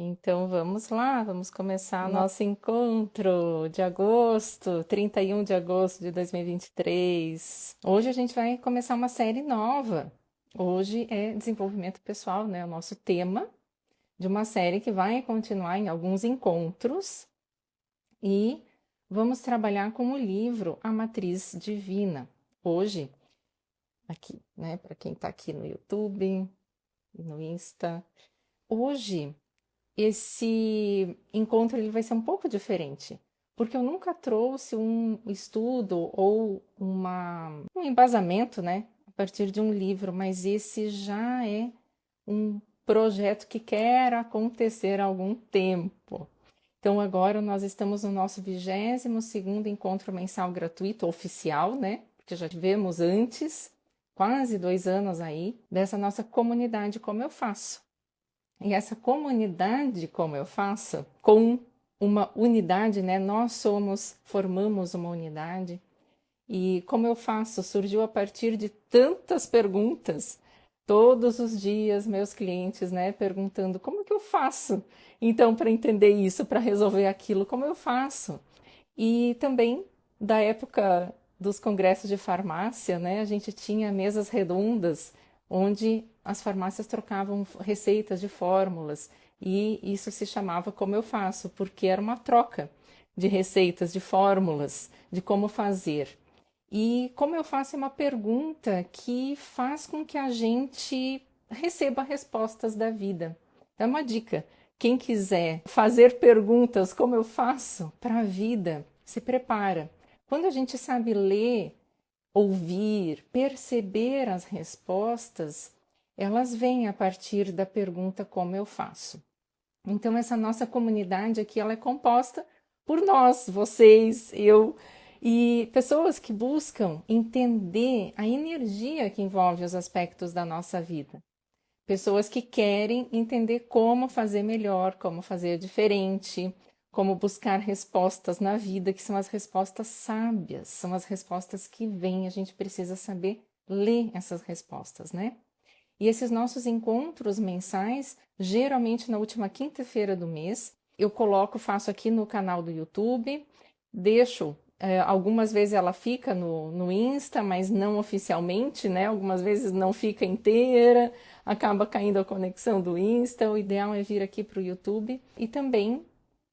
Então vamos lá, vamos começar nosso encontro de agosto, 31 de agosto de 2023. Hoje a gente vai começar uma série nova. Hoje é desenvolvimento pessoal, né? O nosso tema de uma série que vai continuar em alguns encontros e vamos trabalhar com o livro A Matriz Divina. Hoje, aqui, né? Para quem está aqui no YouTube e no Insta. Hoje esse encontro ele vai ser um pouco diferente, porque eu nunca trouxe um estudo ou um embasamento, né, a partir de um livro, mas esse já é um projeto que quer acontecer há algum tempo. Então agora nós estamos no nosso 22º encontro mensal gratuito oficial, né? Porque já tivemos antes, quase 2 anos aí, dessa nossa comunidade Como Eu Faço. E essa comunidade, como eu faço, com uma unidade, né? Formamos uma unidade. E como eu faço, surgiu a partir de tantas perguntas. Todos os dias, meus clientes, né, perguntando como que eu faço? Então, para entender isso, para resolver aquilo, como eu faço? E também da época dos congressos de farmácia, né, a gente tinha mesas redondas onde as farmácias trocavam receitas de fórmulas e isso se chamava Como Eu Faço, porque era uma troca de receitas, de fórmulas, de como fazer. E como eu faço é uma pergunta que faz com que a gente receba respostas da vida. É uma dica. Quem quiser fazer perguntas como eu faço para a vida, se prepara. Quando a gente sabe ler, ouvir, perceber as respostas, elas vêm a partir da pergunta como eu faço. Então essa nossa comunidade aqui ela é composta por nós, vocês, eu e pessoas que buscam entender a energia que envolve os aspectos da nossa vida. Pessoas que querem entender como fazer melhor, como fazer diferente, como buscar respostas na vida, que são as respostas sábias, são as respostas que vêm, a gente precisa saber ler essas respostas, né? E esses nossos encontros mensais, geralmente na última quinta-feira do mês, eu coloco, faço aqui no canal do YouTube, deixo, algumas vezes ela fica no Insta, mas não oficialmente, né? Algumas vezes não fica inteira, acaba caindo a conexão do Insta, o ideal é vir aqui para o YouTube. E também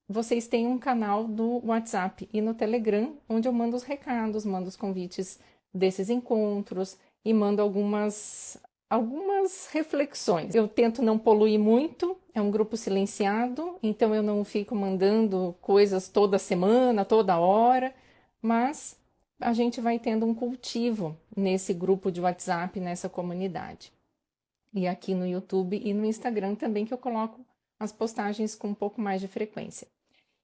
vocês têm um canal do WhatsApp e no Telegram, onde eu mando os recados, mando os convites desses encontros e mando algumas reflexões. Eu tento não poluir muito, é um grupo silenciado, então eu não fico mandando coisas toda semana, toda hora, mas a gente vai tendo um cultivo nesse grupo de WhatsApp, nessa comunidade. E aqui no YouTube e no Instagram também, que eu coloco as postagens com um pouco mais de frequência.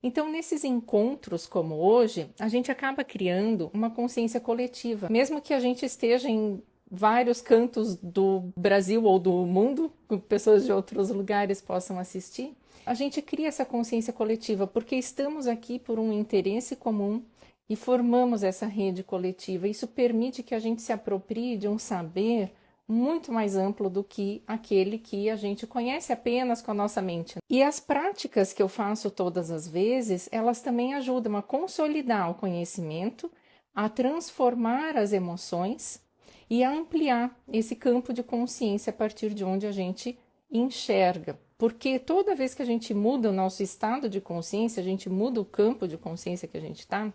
Então, nesses encontros como hoje, a gente acaba criando uma consciência coletiva. Mesmo que a gente esteja em vários cantos do Brasil ou do mundo, que pessoas de outros lugares possam assistir, a gente cria essa consciência coletiva porque estamos aqui por um interesse comum e formamos essa rede coletiva. Isso permite que a gente se aproprie de um saber muito mais amplo do que aquele que a gente conhece apenas com a nossa mente. E as práticas que eu faço todas as vezes, elas também ajudam a consolidar o conhecimento, a transformar as emoções e a ampliar esse campo de consciência a partir de onde a gente enxerga. Porque toda vez que a gente muda o nosso estado de consciência, a gente muda o campo de consciência que a gente está,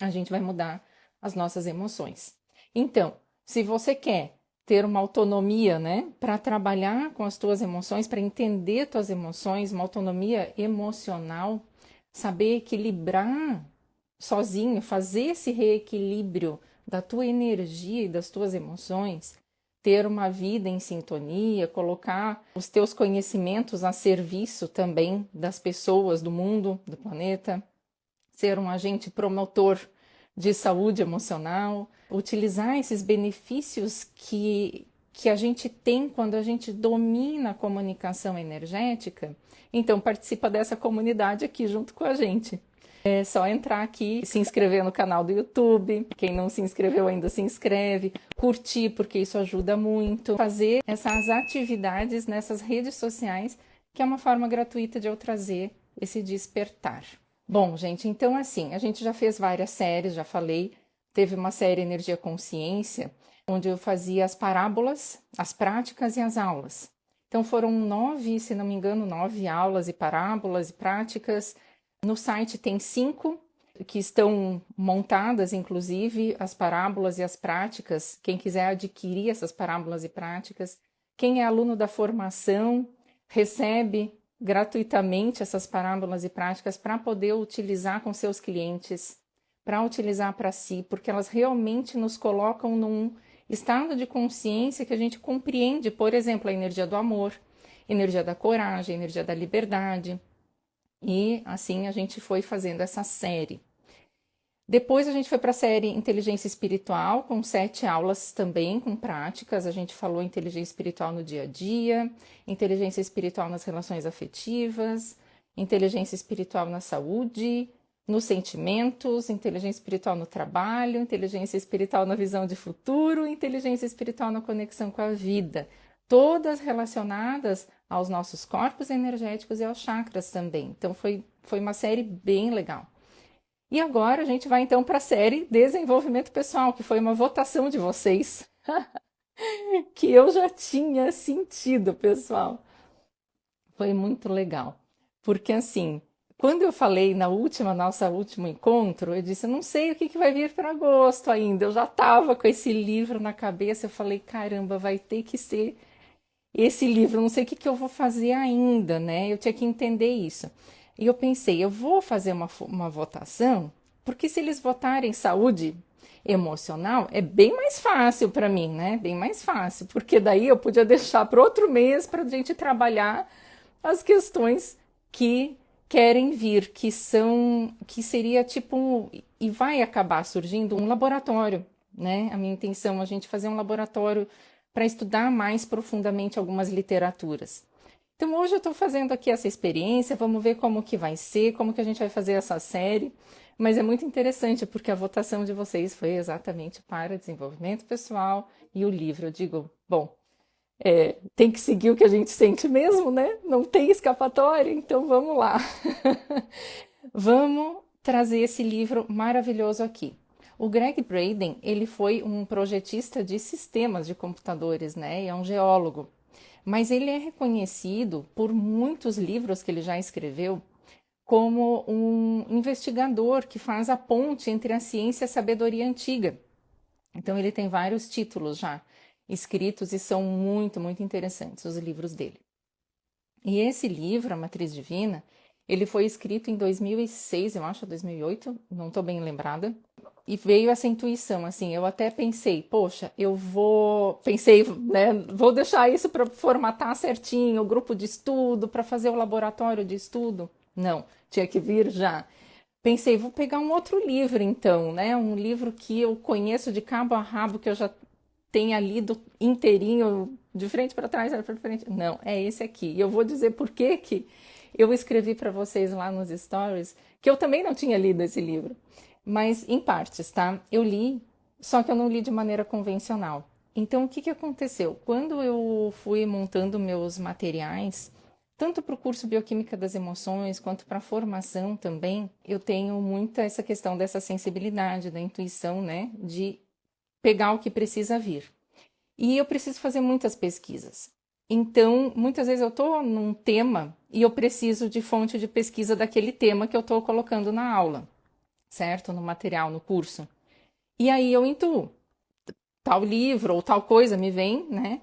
a gente vai mudar as nossas emoções. Então, se você quer ter uma autonomia, né, para trabalhar com as tuas emoções, para entender tuas emoções, uma autonomia emocional, saber equilibrar sozinho, fazer esse reequilíbrio da tua energia e das tuas emoções, ter uma vida em sintonia, colocar os teus conhecimentos a serviço também das pessoas, do mundo, do planeta, ser um agente promotor de saúde emocional, utilizar esses benefícios que a gente tem quando a gente domina a comunicação energética. Então, participa dessa comunidade aqui junto com a gente. É só entrar aqui, se inscrever no canal do YouTube. Quem não se inscreveu ainda, se inscreve. Curtir, porque isso ajuda muito. Fazer essas atividades nessas redes sociais que é uma forma gratuita de eu trazer esse despertar. Bom, gente, então assim, a gente já fez várias séries, já falei, teve uma série Energia Consciência, onde eu fazia as parábolas, as práticas e as aulas. Então foram 9, se não me engano, 9 aulas e parábolas e práticas. No site tem 5 que estão montadas, inclusive, as parábolas e as práticas. Quem quiser adquirir essas parábolas e práticas, quem é aluno da formação, recebe gratuitamente essas parábolas e práticas para poder utilizar com seus clientes, para utilizar para si, porque elas realmente nos colocam num estado de consciência que a gente compreende, por exemplo, a energia do amor, energia da coragem, energia da liberdade. E assim a gente foi fazendo essa série. Depois a gente foi para a série Inteligência Espiritual, com 7 aulas também, com práticas. A gente falou inteligência espiritual no dia a dia, inteligência espiritual nas relações afetivas, inteligência espiritual na saúde, nos sentimentos, inteligência espiritual no trabalho, inteligência espiritual na visão de futuro, inteligência espiritual na conexão com a vida. Todas relacionadas aos nossos corpos energéticos e aos chakras também. Então foi uma série bem legal. E agora a gente vai então para a série Desenvolvimento Pessoal, que foi uma votação de vocês, que eu já tinha sentido, pessoal. Foi muito legal. Porque assim, quando eu falei na nossa último encontro, eu disse, eu não sei o que vai vir para agosto ainda. Eu já estava com esse livro na cabeça, eu falei, caramba, vai ter que ser esse livro, não sei o que eu vou fazer ainda, né? Eu tinha que entender isso. E eu pensei, eu vou fazer uma votação, porque se eles votarem saúde emocional, é bem mais fácil para mim, né? Bem mais fácil, porque daí eu podia deixar para outro mês para a gente trabalhar as questões que querem vir, que seria tipo, e vai acabar surgindo um laboratório, né? A minha intenção é a gente fazer um laboratório para estudar mais profundamente algumas literaturas. Então hoje eu estou fazendo aqui essa experiência, vamos ver como que vai ser, como que a gente vai fazer essa série, mas é muito interessante porque a votação de vocês foi exatamente para desenvolvimento pessoal e o livro. Eu digo, bom, tem que seguir o que a gente sente mesmo, né? Não tem escapatória, então vamos lá. Vamos trazer esse livro maravilhoso aqui. O Greg Braden, ele foi um projetista de sistemas de computadores, né? E é um geólogo. Mas ele é reconhecido por muitos livros que ele já escreveu como um investigador que faz a ponte entre a ciência e a sabedoria antiga. Então ele tem vários títulos já escritos e são muito, muito interessantes os livros dele. E esse livro, A Matriz Divina, ele foi escrito em 2006, eu acho, 2008, não estou bem lembrada. E veio essa intuição, assim, eu até pensei, poxa, pensei, né, vou deixar isso para formatar certinho, o grupo de estudo, para fazer o laboratório de estudo. Não, tinha que vir já. Pensei, vou pegar um outro livro então, né, um livro que eu conheço de cabo a rabo, que eu já tenha lido inteirinho, de frente para trás, para frente. Não, é esse aqui. E eu vou dizer por que eu escrevi para vocês lá nos stories, que eu também não tinha lido esse livro. Mas em partes, tá? Eu li, só que eu não li de maneira convencional. Então, o que aconteceu? Quando eu fui montando meus materiais, tanto para o curso Bioquímica das Emoções, quanto para a formação também, eu tenho muita essa questão dessa sensibilidade, da intuição, né? De pegar o que precisa vir. E eu preciso fazer muitas pesquisas. Então, muitas vezes eu estou num tema e eu preciso de fonte de pesquisa daquele tema que eu estou colocando na aula, certo? No material, no curso. E aí eu intuo. Tal livro ou tal coisa me vem, né?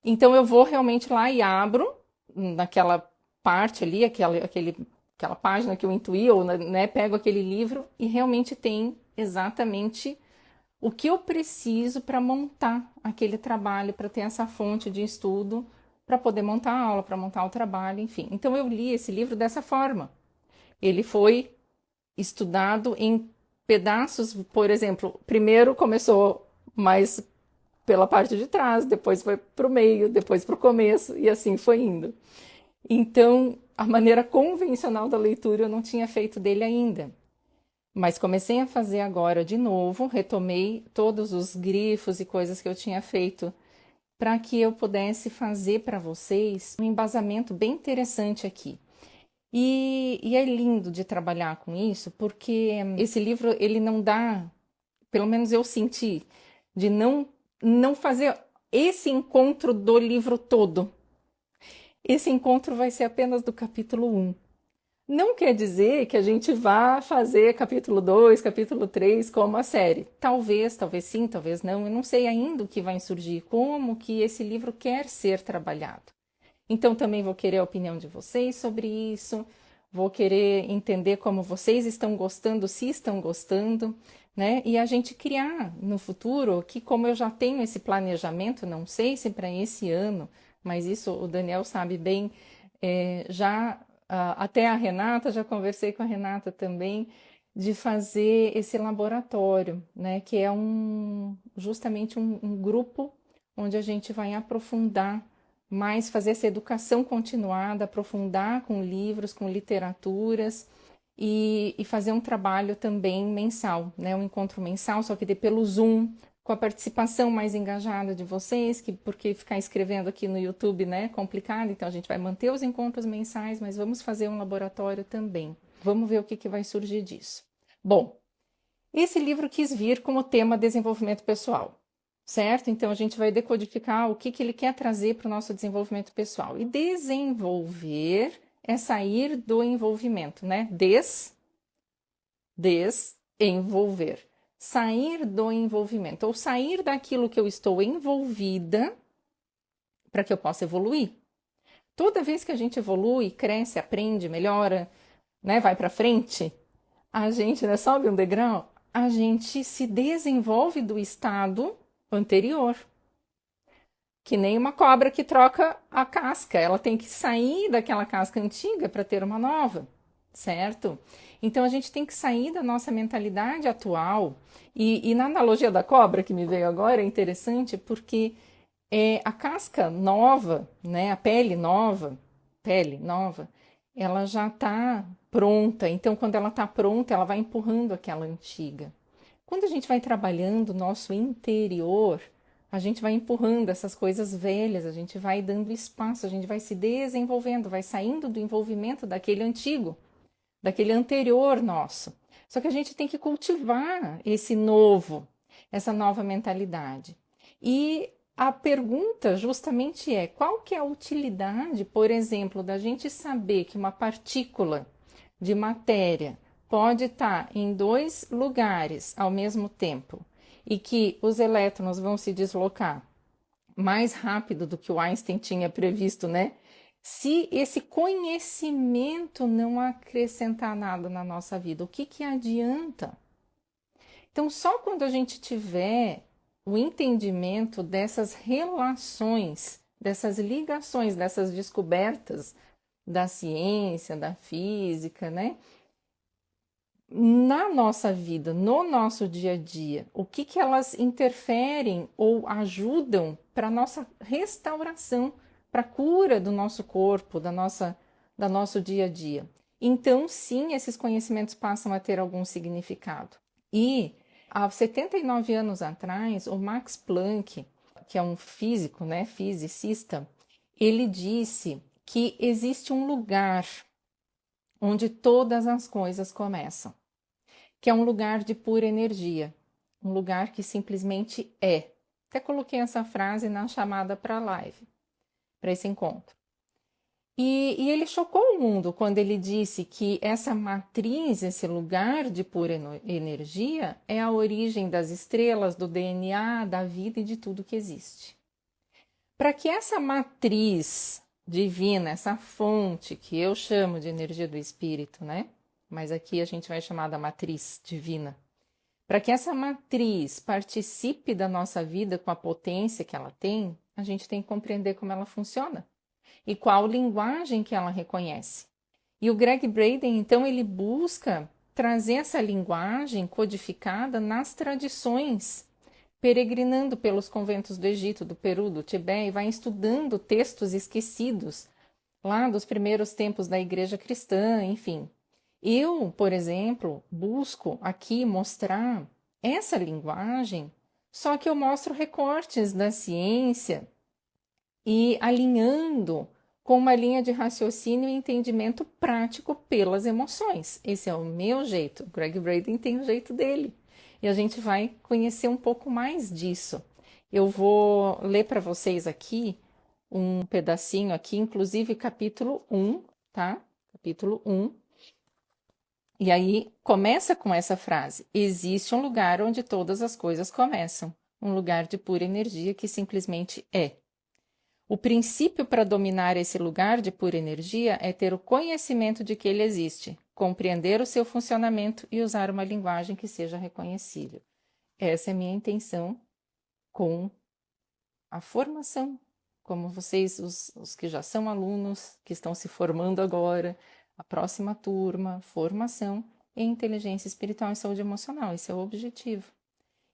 Então eu vou realmente lá e abro naquela parte ali, aquela página que eu intuí, ou né, pego aquele livro e realmente tem exatamente o que eu preciso para montar aquele trabalho, para ter essa fonte de estudo, para poder montar a aula, para montar o trabalho, enfim. Então eu li esse livro dessa forma. Ele foi estudado em pedaços, por exemplo, primeiro começou mais pela parte de trás, depois foi para o meio, depois para o começo, e assim foi indo. Então, a maneira convencional da leitura eu não tinha feito dele ainda. Mas comecei a fazer agora de novo, retomei todos os grifos e coisas que eu tinha feito para que eu pudesse fazer para vocês um embasamento bem interessante aqui. E é lindo de trabalhar com isso, porque esse livro, ele não dá, pelo menos eu senti, de não fazer esse encontro do livro todo. Esse encontro vai ser apenas do capítulo 1. Não quer dizer que a gente vá fazer capítulo 2, capítulo 3 como a série. Talvez sim, talvez não. Eu não sei ainda o que vai surgir, como que esse livro quer ser trabalhado. Então também vou querer a opinião de vocês sobre isso, vou querer entender como vocês estão gostando, se estão gostando, né? E a gente criar no futuro, que como eu já tenho esse planejamento, não sei se para esse ano, mas isso o Daniel sabe bem, até a Renata, já conversei com a Renata também, de fazer esse laboratório, né? Que é justamente um grupo onde a gente vai aprofundar mais, fazer essa educação continuada, aprofundar com livros, com literaturas e fazer um trabalho também mensal, né? Um encontro mensal, só que pelo Zoom, com a participação mais engajada de vocês, porque ficar escrevendo aqui no YouTube, né, é complicado, então a gente vai manter os encontros mensais, mas vamos fazer um laboratório também. Vamos ver o que vai surgir disso. Bom, esse livro quis vir como tema desenvolvimento pessoal, certo? Então a gente vai decodificar o que ele quer trazer para o nosso desenvolvimento pessoal. E desenvolver é sair do envolvimento, né? Desenvolver. Sair do envolvimento, ou sair daquilo que eu estou envolvida para que eu possa evoluir. Toda vez que a gente evolui, cresce, aprende, melhora, né, vai para frente, a gente, né, sobe um degrau, a gente se desenvolve do estado anterior. Que nem uma cobra que troca a casca, ela tem que sair daquela casca antiga para ter uma nova, certo? Então a gente tem que sair da nossa mentalidade atual. E na analogia da cobra que me veio agora é interessante porque a casca nova, né, a pele nova, ela já está pronta. Então quando ela está pronta, ela vai empurrando aquela antiga. Quando a gente vai trabalhando o nosso interior, a gente vai empurrando essas coisas velhas, a gente vai dando espaço, a gente vai se desenvolvendo, vai saindo do envolvimento daquele antigo, daquele anterior nosso. Só que a gente tem que cultivar esse novo, essa nova mentalidade. E a pergunta justamente é: qual que é a utilidade, por exemplo, da gente saber que uma partícula de matéria pode estar em dois lugares ao mesmo tempo e que os elétrons vão se deslocar mais rápido do que o Einstein tinha previsto, né? Se esse conhecimento não acrescentar nada na nossa vida, o que adianta? Então, só quando a gente tiver o entendimento dessas relações, dessas ligações, dessas descobertas da ciência, da física, né? Na nossa vida, no nosso dia a dia, o que elas interferem ou ajudam para a nossa restauração, para a cura do nosso corpo, da nosso dia a dia. Então, sim, esses conhecimentos passam a ter algum significado. E há 79 anos atrás, o Max Planck, que é um físico, né, fisicista, ele disse que existe um lugar onde todas as coisas começam, que é um lugar de pura energia, um lugar que simplesmente é. Até coloquei essa frase na chamada para a live, para esse encontro. E ele chocou o mundo quando ele disse que essa matriz, esse lugar de pura energia, é a origem das estrelas, do DNA, da vida e de tudo que existe. Para que essa matriz divina, essa fonte que eu chamo de energia do espírito, né? Mas aqui a gente vai chamar da matriz divina. Para que essa matriz participe da nossa vida com a potência que ela tem, a gente tem que compreender como ela funciona e qual linguagem que ela reconhece. E o Greg Braden, então, ele busca trazer essa linguagem codificada nas tradições, peregrinando pelos conventos do Egito, do Peru, do Tibete, e vai estudando textos esquecidos lá dos primeiros tempos da igreja cristã, enfim. Eu, por exemplo, busco aqui mostrar essa linguagem, só que eu mostro recortes da ciência, e alinhando com uma linha de raciocínio e entendimento prático pelas emoções. Esse é o meu jeito. O Greg Braden tem o jeito dele. E a gente vai conhecer um pouco mais disso. Eu vou ler para vocês aqui um pedacinho aqui, inclusive capítulo 1, tá? Capítulo 1. E aí começa com essa frase: existe um lugar onde todas as coisas começam, um lugar de pura energia que simplesmente é. O princípio para dominar esse lugar de pura energia é ter o conhecimento de que ele existe, compreender o seu funcionamento e usar uma linguagem que seja reconhecível. Essa é a minha intenção com a formação. Como vocês, os que já são alunos, que estão se formando agora, a próxima turma, formação em inteligência espiritual e saúde emocional. Esse é o objetivo.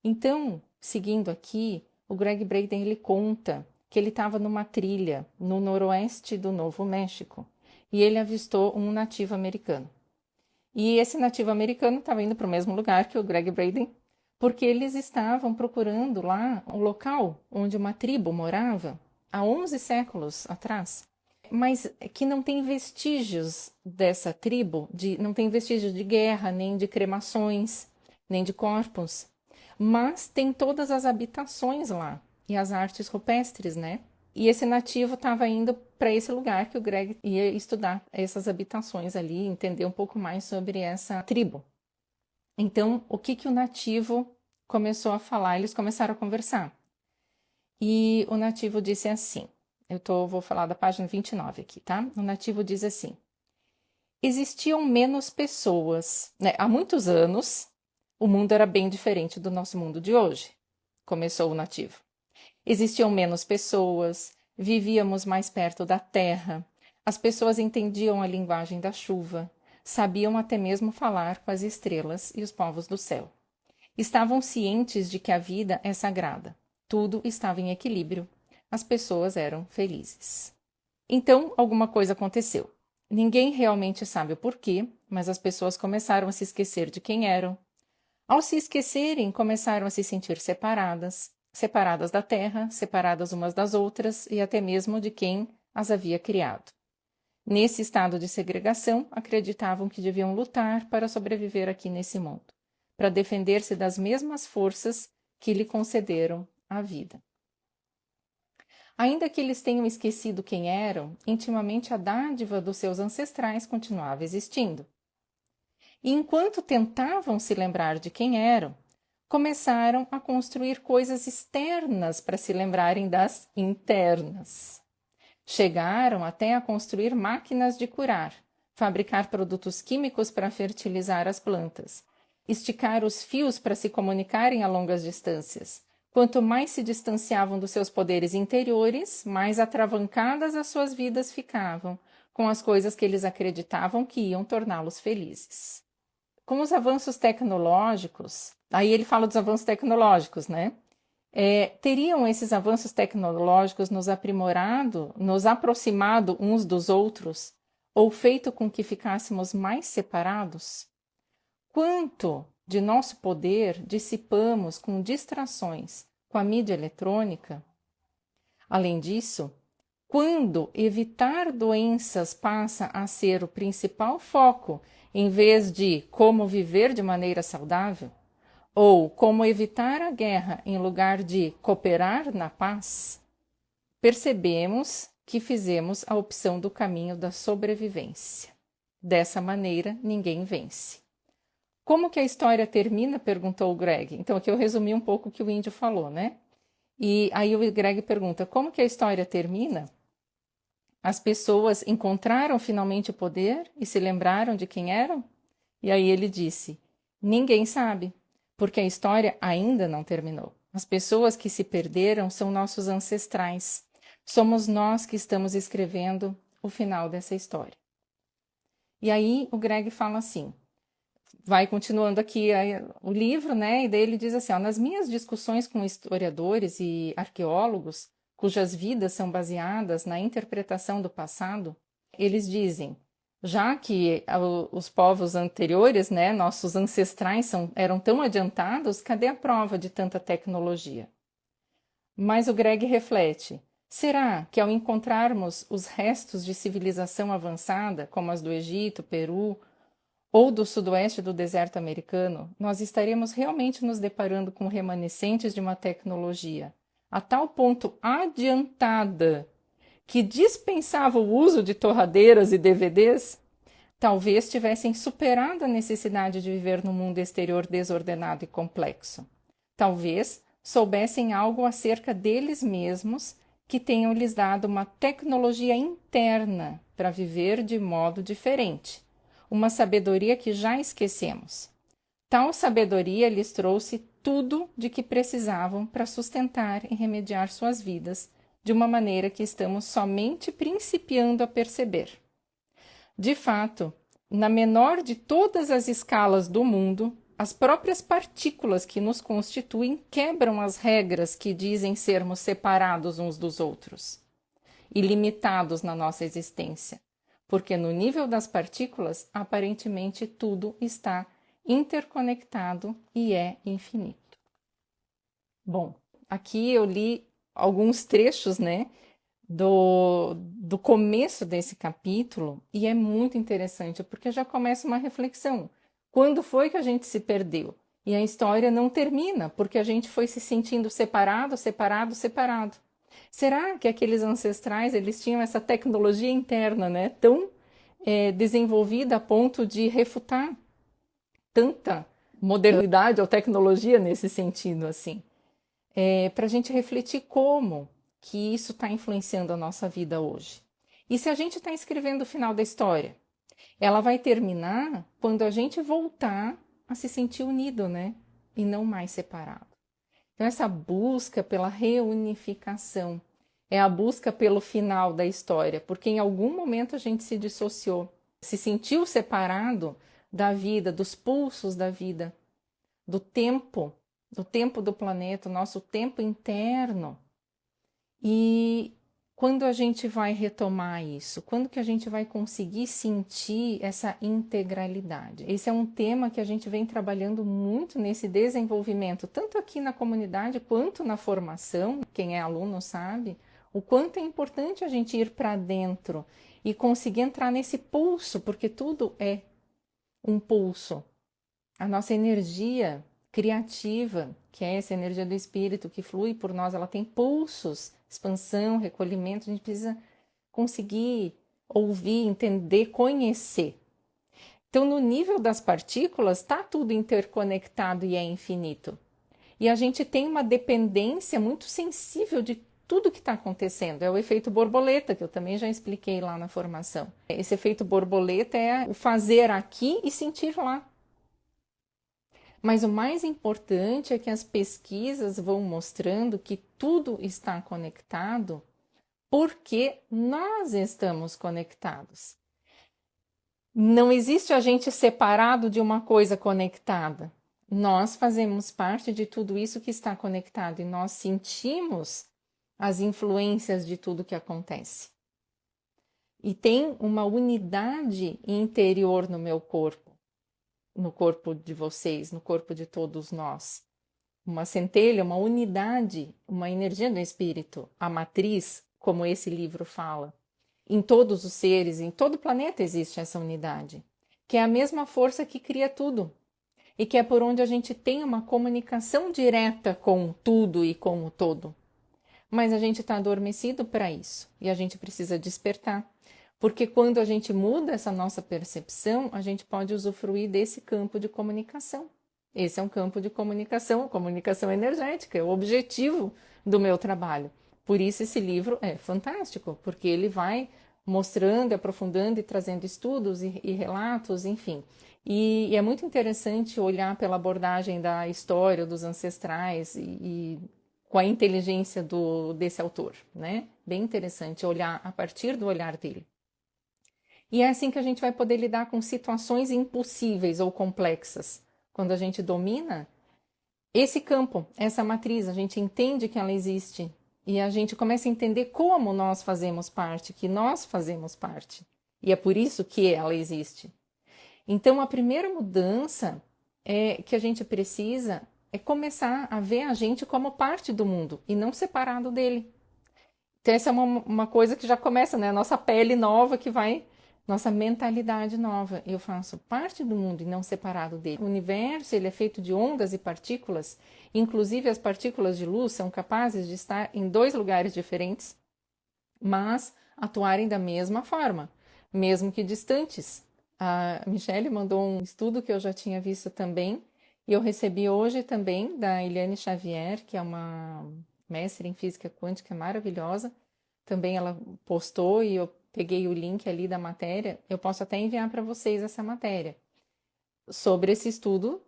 Então, seguindo aqui, o Greg Braden ele conta que ele estava numa trilha no noroeste do Novo México e ele avistou um nativo americano. E esse nativo americano estava indo para o mesmo lugar que o Greg Braden, porque eles estavam procurando lá o local onde uma tribo morava há 11 séculos atrás, mas que não tem vestígios dessa tribo, não tem vestígios de guerra, nem de cremações, nem de corpos, mas tem todas as habitações lá e as artes rupestres, né? E esse nativo estava indo para esse lugar que o Greg ia estudar essas habitações ali, entender um pouco mais sobre essa tribo. Então, o que o nativo começou a falar? Eles começaram a conversar. E o nativo disse assim, vou falar da página 29 aqui, tá? O nativo diz assim: existiam menos pessoas, né? Há muitos anos, o mundo era bem diferente do nosso mundo de hoje, começou o nativo. Existiam menos pessoas, vivíamos mais perto da terra, as pessoas entendiam a linguagem da chuva, sabiam até mesmo falar com as estrelas e os povos do céu. Estavam cientes de que a vida é sagrada, tudo estava em equilíbrio, as pessoas eram felizes. Então, alguma coisa aconteceu. Ninguém realmente sabe o porquê, mas as pessoas começaram a se esquecer de quem eram. Ao se esquecerem, começaram a se sentir separadas, separadas da terra, separadas umas das outras e até mesmo de quem as havia criado. Nesse estado de segregação, acreditavam que deviam lutar para sobreviver aqui nesse mundo, para defender-se das mesmas forças que lhe concederam a vida. Ainda que eles tenham esquecido quem eram, intimamente a dádiva dos seus ancestrais continuava existindo. E enquanto tentavam se lembrar de quem eram, começaram a construir coisas externas para se lembrarem das internas. Chegaram até a construir máquinas de curar, fabricar produtos químicos para fertilizar as plantas, esticar os fios para se comunicarem a longas distâncias. Quanto mais se distanciavam dos seus poderes interiores, mais atravancadas as suas vidas ficavam, com as coisas que eles acreditavam que iam torná-los felizes. Com os avanços tecnológicos, aí ele fala dos avanços tecnológicos, né? Teriam esses avanços tecnológicos nos aprimorado, nos aproximado uns dos outros, ou feito com que ficássemos mais separados? Quanto de nosso poder dissipamos com distrações, com a mídia eletrônica? Além disso, quando evitar doenças passa a ser o principal foco, em vez de como viver de maneira saudável, ou como evitar a guerra em lugar de cooperar na paz, percebemos que fizemos a opção do caminho da sobrevivência. Dessa maneira, ninguém vence. Como que a história termina? Perguntou o Greg. Então, aqui eu resumi um pouco o que o índio falou, né? E aí o Greg pergunta, como que a história termina? As pessoas encontraram finalmente o poder e se lembraram de quem eram? E aí ele disse, ninguém sabe, porque a história ainda não terminou. As pessoas que se perderam são nossos ancestrais. Somos nós que estamos escrevendo o final dessa história. E aí o Greg fala assim, vai continuando aqui o livro, né? E daí ele diz assim, nas minhas discussões com historiadores e arqueólogos, cujas vidas são baseadas na interpretação do passado, eles dizem, já que os povos anteriores, né, nossos ancestrais eram tão adiantados, cadê a prova de tanta tecnologia? Mas o Greg reflete, Será que ao encontrarmos os restos de civilização avançada, como as do Egito, Peru ou do sudoeste do deserto americano, nós estaremos realmente nos deparando com remanescentes de uma tecnologia a tal ponto adiantada que dispensava o uso de torradeiras e DVDs? Talvez tivessem superado a necessidade de viver num mundo exterior desordenado e complexo. Talvez soubessem algo acerca deles mesmos que tenham lhes dado uma tecnologia interna para viver de modo diferente, uma sabedoria que já esquecemos. Tal sabedoria lhes trouxe tudo de que precisavam para sustentar e remediar suas vidas de uma maneira que estamos somente principiando a perceber. De fato, na menor de todas as escalas do mundo, as próprias partículas que nos constituem quebram as regras que dizem sermos separados uns dos outros e limitados na nossa existência, porque no nível das partículas, aparentemente tudo está interconectado e é infinito. Bom, aqui eu li alguns trechos, né, do começo desse capítulo, e é muito interessante, porque já começa uma reflexão. Quando foi que a gente se perdeu? E a história não termina, porque a gente foi se sentindo separado, separado, separado. Será que aqueles ancestrais, eles tinham essa tecnologia interna, né, tão desenvolvida a ponto de refutar tanta modernidade ou tecnologia nesse sentido, assim? Para a gente refletir como que isso está influenciando a nossa vida hoje. E se a gente está escrevendo o final da história, ela vai terminar quando a gente voltar a se sentir unido, né? E não mais separado. Então, essa busca pela reunificação é a busca pelo final da história, porque em algum momento a gente se dissociou, se sentiu separado da vida, dos pulsos da vida, do tempo do planeta, o nosso tempo interno. E quando a gente vai retomar isso? Quando que a gente vai conseguir sentir essa integralidade? Esse é um tema que a gente vem trabalhando muito nesse desenvolvimento, tanto aqui na comunidade quanto na formação. Quem é aluno sabe o quanto é importante a gente ir para dentro e conseguir entrar nesse pulso, porque tudo é um pulso. A nossa energia criativa, que é essa energia do espírito que flui por nós, ela tem pulsos, expansão, recolhimento. A gente precisa conseguir ouvir, entender, conhecer. Então, no nível das partículas, está tudo interconectado e é infinito. E a gente tem uma dependência muito sensível de tudo que está acontecendo. É o efeito borboleta, que eu também já expliquei lá na formação. Esse efeito borboleta é o fazer aqui e sentir lá. Mas o mais importante é que as pesquisas vão mostrando que tudo está conectado porque nós estamos conectados. Não existe a gente separado de uma coisa conectada. Nós fazemos parte de tudo isso que está conectado e nós sentimos as influências de tudo que acontece. E tem uma unidade interior no meu corpo, no corpo de vocês, no corpo de todos nós. Uma centelha, uma unidade, uma energia do espírito, a matriz, como esse livro fala. Em todos os seres, em todo o planeta existe essa unidade, que é a mesma força que cria tudo e que é por onde a gente tem uma comunicação direta com tudo e com o todo. Mas a gente está adormecido para isso e a gente precisa despertar, porque quando a gente muda essa nossa percepção, a gente pode usufruir desse campo de comunicação. Esse é um campo de comunicação, comunicação energética, é o objetivo do meu trabalho. Por isso esse livro é fantástico, porque ele vai mostrando, aprofundando e trazendo estudos e relatos, enfim. E é muito interessante olhar pela abordagem da história dos ancestrais e com a inteligência desse autor, né? Bem interessante olhar a partir do olhar dele. E é assim que a gente vai poder lidar com situações impossíveis ou complexas. Quando a gente domina esse campo, essa matriz, a gente entende que ela existe e a gente começa a entender como nós fazemos parte, que nós fazemos parte. E é por isso que ela existe. Então, a primeira mudança que a gente precisa é começar a ver a gente como parte do mundo e não separado dele. Então, essa é uma coisa que já começa, né? Nossa pele nova que vai, nossa mentalidade nova. Eu faço parte do mundo e não separado dele. O universo, ele é feito de ondas e partículas. Inclusive, as partículas de luz são capazes de estar em dois lugares diferentes, mas atuarem da mesma forma, mesmo que distantes. A Michelle mandou um estudo que eu já tinha visto também, e eu recebi hoje também da Eliane Xavier, que é uma mestre em física quântica maravilhosa. Também ela postou e eu peguei o link ali da matéria. Eu posso até enviar para vocês essa matéria sobre esse estudo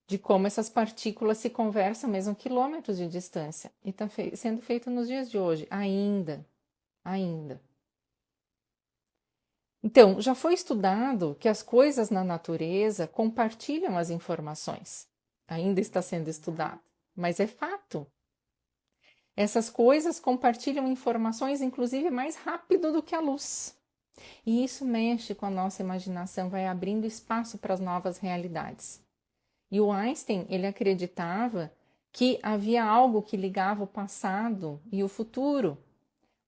de como essas partículas se conversam mesmo quilômetros de distância. E está sendo feito nos dias de hoje, ainda. Então, já foi estudado que as coisas na natureza compartilham as informações. Ainda está sendo estudado, mas é fato. Essas coisas compartilham informações, inclusive, mais rápido do que a luz. E isso mexe com a nossa imaginação, vai abrindo espaço para as novas realidades. E o Einstein, ele acreditava que havia algo que ligava o passado e o futuro.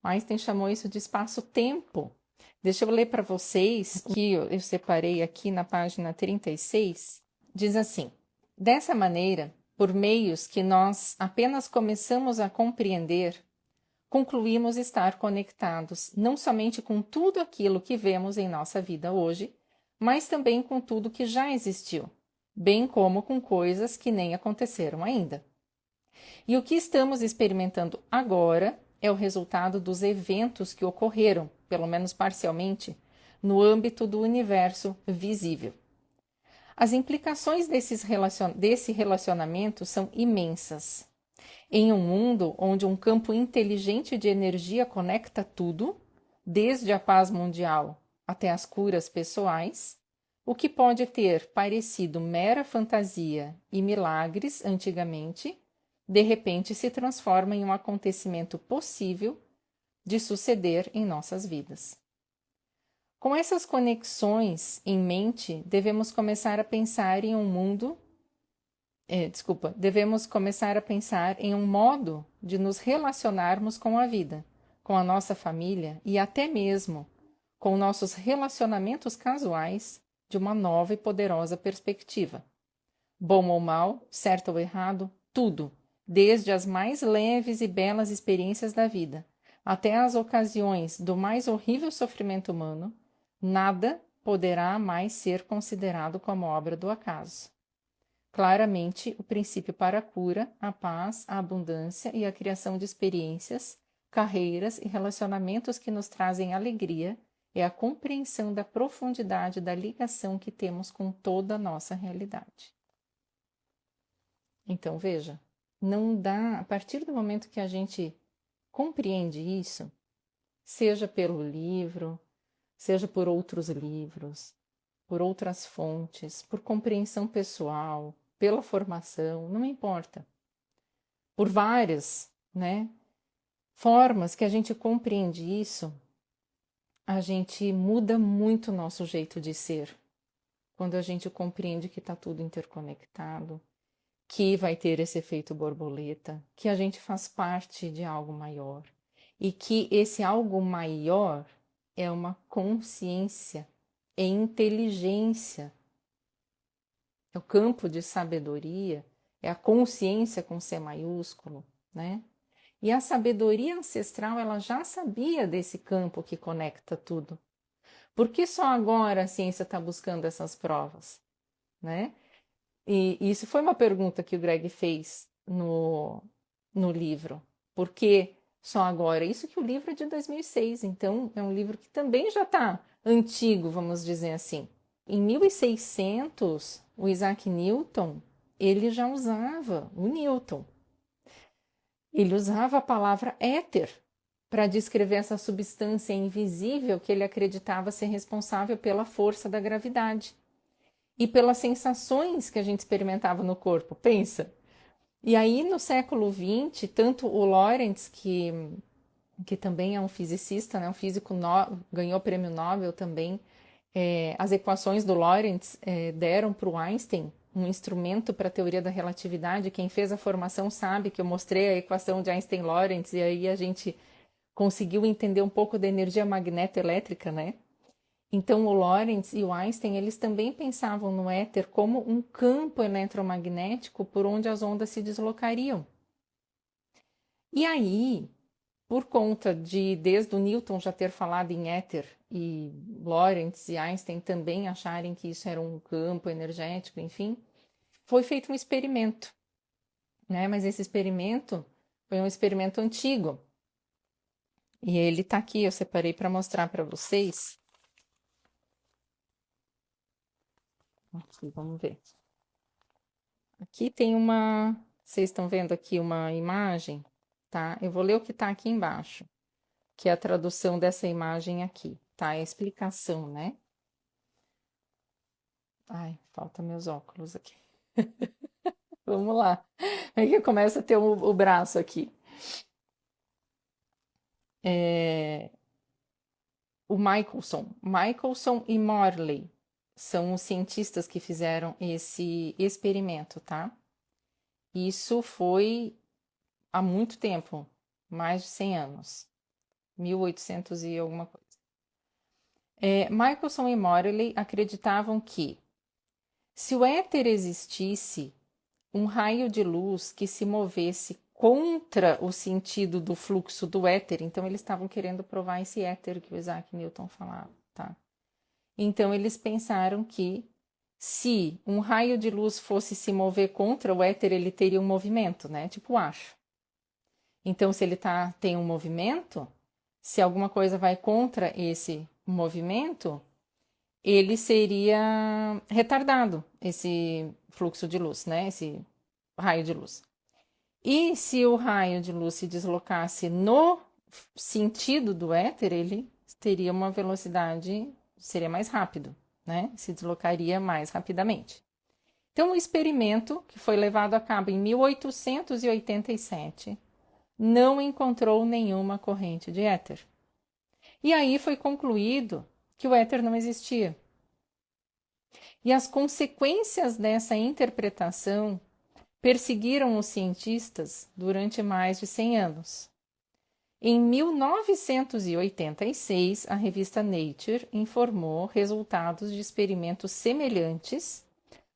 O Einstein chamou isso de espaço-tempo. Deixa eu ler para vocês, que eu separei aqui na página 36. Diz assim: dessa maneira, por meios que nós apenas começamos a compreender, concluímos estar conectados não somente com tudo aquilo que vemos em nossa vida hoje, mas também com tudo que já existiu, bem como com coisas que nem aconteceram ainda. E o que estamos experimentando agora é o resultado dos eventos que ocorreram, pelo menos parcialmente, no âmbito do universo visível. As implicações desse relacionamento são imensas. Em um mundo onde um campo inteligente de energia conecta tudo, desde a paz mundial até as curas pessoais, o que pode ter parecido mera fantasia e milagres antigamente, de repente se transforma em um acontecimento possível de suceder em nossas vidas. Com essas conexões em mente, devemos começar a pensar em devemos começar a pensar em um modo de nos relacionarmos com a vida, com a nossa família e até mesmo com nossos relacionamentos casuais de uma nova e poderosa perspectiva. Bom ou mal, certo ou errado, tudo, desde as mais leves e belas experiências da vida até as ocasiões do mais horrível sofrimento humano, nada poderá mais ser considerado como obra do acaso. Claramente, o princípio para a cura, a paz, a abundância e a criação de experiências, carreiras e relacionamentos que nos trazem alegria é a compreensão da profundidade da ligação que temos com toda a nossa realidade. Então, veja, não dá, a partir do momento que a gente compreende isso, seja pelo livro, seja por outros livros, por outras fontes, por compreensão pessoal, pela formação, não importa. Por várias, formas que a gente compreende isso, a gente muda muito o nosso jeito de ser. Quando a gente compreende que está tudo interconectado, que vai ter esse efeito borboleta, que a gente faz parte de algo maior e que esse algo maior é uma consciência, é inteligência, é o campo de sabedoria, é a consciência com C maiúsculo, né? E a sabedoria ancestral, ela já sabia desse campo que conecta tudo. Por que só agora a ciência está buscando essas provas, né? E isso foi uma pergunta que o Greg fez no livro. Por que só agora? Isso que o livro é de 2006, então é um livro que também já está antigo, vamos dizer assim. Em 1600, o Isaac Newton, ele já usava, o Newton, ele usava a palavra éter para descrever essa substância invisível que ele acreditava ser responsável pela força da gravidade e pelas sensações que a gente experimentava no corpo, pensa. E aí, no século XX, tanto o Lorentz, que também é um fisicista, né, um físico, ganhou prêmio Nobel também, as equações do Lorentz deram para o Einstein um instrumento para a teoria da relatividade. Quem fez a formação sabe que eu mostrei a equação de Einstein-Lorentz, e aí a gente conseguiu entender um pouco da energia magneto-elétrica, né? Então, o Lorentz e o Einstein, eles também pensavam no éter como um campo eletromagnético por onde as ondas se deslocariam. E aí, por conta de, desde o Newton já ter falado em éter e Lorentz e Einstein também acharem que isso era um campo energético, enfim, foi feito um experimento, né? Mas esse experimento foi um experimento antigo. E ele tá aqui, eu separei para mostrar para vocês. Aqui, vamos ver. Aqui tem uma, vocês estão vendo aqui uma imagem, tá? Eu vou ler o que tá aqui embaixo, que é a tradução dessa imagem aqui, tá? É a explicação, né? Ai, falta meus óculos aqui. Vamos lá. Aí que começa a ter o braço aqui. O Michelson e Morley são os cientistas que fizeram esse experimento, tá? Isso foi há muito tempo, mais de 100 anos, 1800 e alguma coisa. Michelson e Morley acreditavam que, se o éter existisse, um raio de luz que se movesse contra o sentido do fluxo do éter, então eles estavam querendo provar esse éter que o Isaac Newton falava, tá? Então eles pensaram que se um raio de luz fosse se mover contra o éter, ele teria um movimento, né? Tipo acho. Então, se ele tem um movimento, se alguma coisa vai contra esse movimento, ele seria retardado, esse fluxo de luz, né? Esse raio de luz. E se o raio de luz se deslocasse no sentido do éter, ele teria uma velocidade, seria mais rápido, né? Se deslocaria mais rapidamente. Então, o experimento, que foi levado a cabo em 1887, não encontrou nenhuma corrente de éter. E aí foi concluído que o éter não existia. E as consequências dessa interpretação perseguiram os cientistas durante mais de 100 anos. Em 1986, a revista Nature informou resultados de experimentos semelhantes,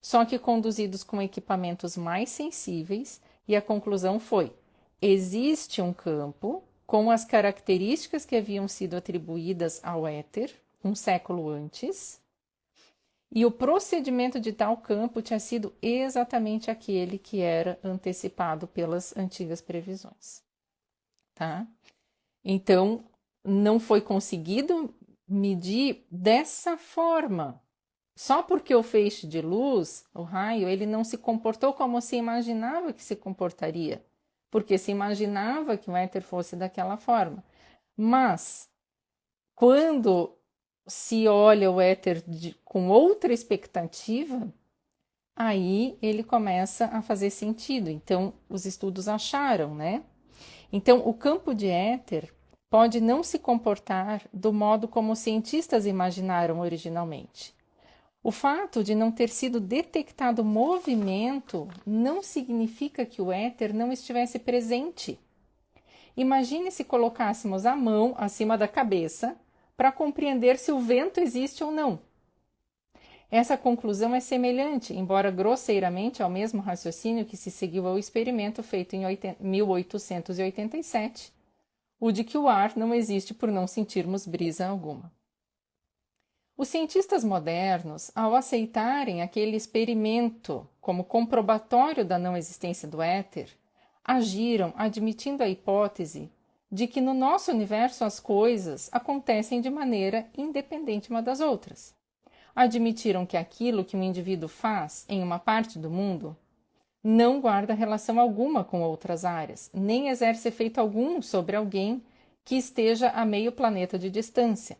só que conduzidos com equipamentos mais sensíveis, e a conclusão foi: existe um campo com as características que haviam sido atribuídas ao éter um século antes, e o procedimento de tal campo tinha sido exatamente aquele que era antecipado pelas antigas previsões, tá? Então, não foi conseguido medir dessa forma. Só porque o feixe de luz, o raio, ele não se comportou como se imaginava que se comportaria, porque se imaginava que o éter fosse daquela forma. Mas, quando se olha o éter com outra expectativa, aí ele começa a fazer sentido. Então, os estudos acharam, né? Então, o campo de éter pode não se comportar do modo como os cientistas imaginaram originalmente. O fato de não ter sido detectado movimento não significa que o éter não estivesse presente. Imagine se colocássemos a mão acima da cabeça para compreender se o vento existe ou não. Essa conclusão é semelhante, embora grosseiramente, ao mesmo raciocínio que se seguiu ao experimento feito em 1887, o de que o ar não existe por não sentirmos brisa alguma. Os cientistas modernos, ao aceitarem aquele experimento como comprobatório da não existência do éter, agiram admitindo a hipótese de que no nosso universo as coisas acontecem de maneira independente uma das outras. Admitiram que aquilo que um indivíduo faz em uma parte do mundo não guarda relação alguma com outras áreas, nem exerce efeito algum sobre alguém que esteja a meio planeta de distância.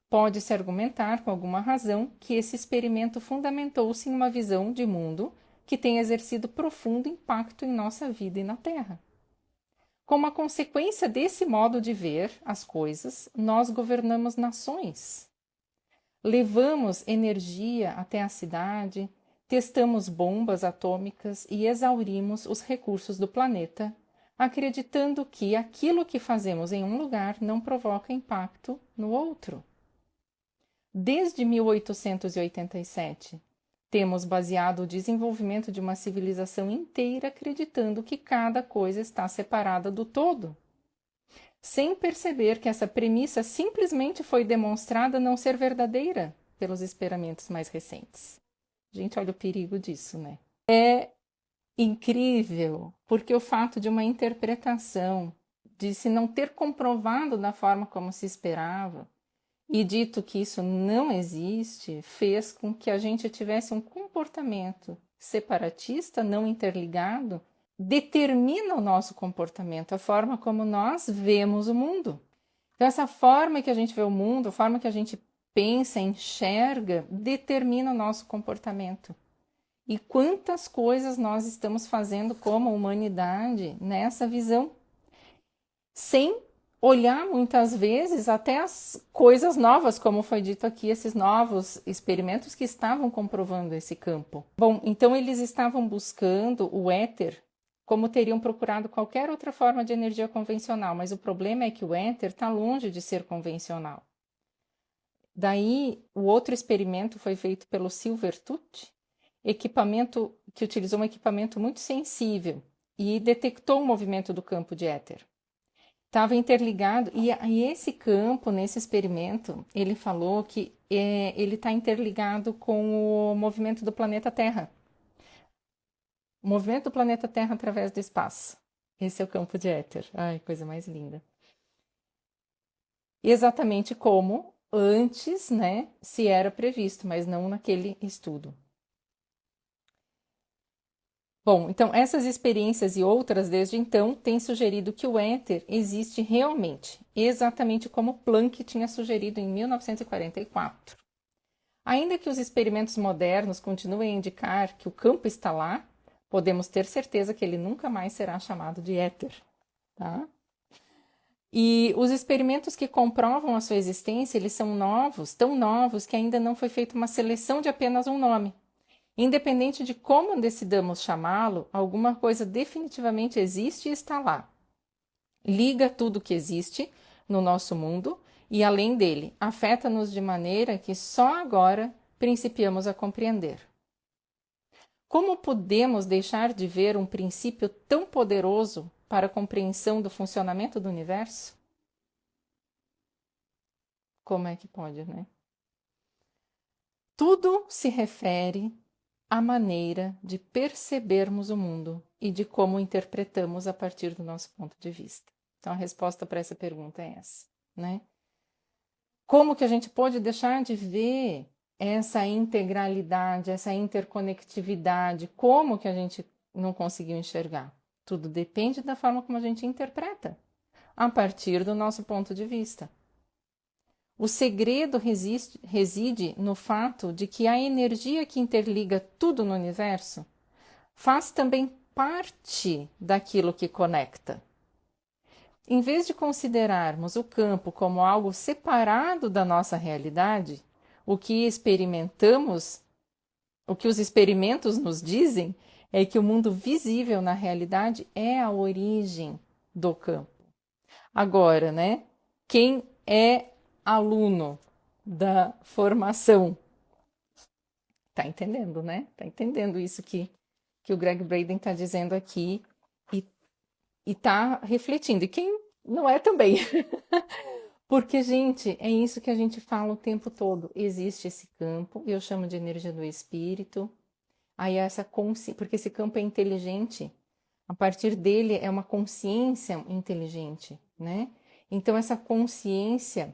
Pode-se argumentar com alguma razão que esse experimento fundamentou-se em uma visão de mundo que tem exercido profundo impacto em nossa vida e na Terra. Como a consequência desse modo de ver as coisas, nós governamos nações. Levamos energia até a cidade, testamos bombas atômicas e exaurimos os recursos do planeta, acreditando que aquilo que fazemos em um lugar não provoca impacto no outro. Desde 1887, temos baseado o desenvolvimento de uma civilização inteira acreditando que cada coisa está separada do todo, sem perceber que essa premissa simplesmente foi demonstrada não ser verdadeira pelos experimentos mais recentes. Gente, olha o perigo disso, né? É incrível, porque o fato de uma interpretação, de se não ter comprovado da forma como se esperava, e dito que isso não existe, fez com que a gente tivesse um comportamento separatista, não interligado, determina o nosso comportamento, a forma como nós vemos o mundo. Então, essa forma que a gente vê o mundo, a forma que a gente pensa, enxerga, determina o nosso comportamento. E quantas coisas nós estamos fazendo como humanidade nessa visão, sem olhar muitas vezes até as coisas novas, como foi dito aqui, esses novos experimentos que estavam comprovando esse campo. Bom, então eles estavam buscando o éter como teriam procurado qualquer outra forma de energia convencional, mas o problema é que o éter está longe de ser convencional. Daí, o outro experimento foi feito pelo Silvertooth, equipamento que utilizou um equipamento muito sensível e detectou o movimento do campo de éter. Estava interligado, e esse campo, nesse experimento, ele falou que ele está interligado com o movimento do planeta Terra. O movimento do planeta Terra através do espaço. Esse é o campo de éter. Ai, coisa mais linda. Exatamente como antes, né, se era previsto, mas não naquele estudo. Bom, então essas experiências e outras desde então têm sugerido que o éter existe realmente, exatamente como Planck tinha sugerido em 1944. Ainda que os experimentos modernos continuem a indicar que o campo está lá, podemos ter certeza que ele nunca mais será chamado de éter, tá? E os experimentos que comprovam a sua existência, eles são novos, tão novos que ainda não foi feita uma seleção de apenas um nome. Independente de como decidamos chamá-lo, alguma coisa definitivamente existe e está lá. Liga tudo que existe no nosso mundo e, além dele, afeta-nos de maneira que só agora principiamos a compreender. Como podemos deixar de ver um princípio tão poderoso para a compreensão do funcionamento do universo? Como é que pode, né? Tudo se refere à maneira de percebermos o mundo e de como interpretamos a partir do nosso ponto de vista. Então, a resposta para essa pergunta é essa, né? Como que a gente pode deixar de ver essa integralidade, essa interconectividade? Como que a gente não conseguiu enxergar? Tudo depende da forma como a gente interpreta, a partir do nosso ponto de vista. O segredo reside no fato de que a energia que interliga tudo no universo faz também parte daquilo que conecta. Em vez de considerarmos o campo como algo separado da nossa realidade, o que experimentamos, o que os experimentos nos dizem é que o mundo visível na realidade é a origem do campo. Agora, né? Quem é aluno da formação tá entendendo, né? Tá entendendo isso que o Greg Braden está dizendo aqui e tá refletindo. E quem não é também. Porque, gente, é isso que a gente fala o tempo todo. Existe esse campo, eu chamo de energia do espírito. Aí essa consciência, porque esse campo é inteligente. A partir dele é uma consciência inteligente, né? Então essa consciência,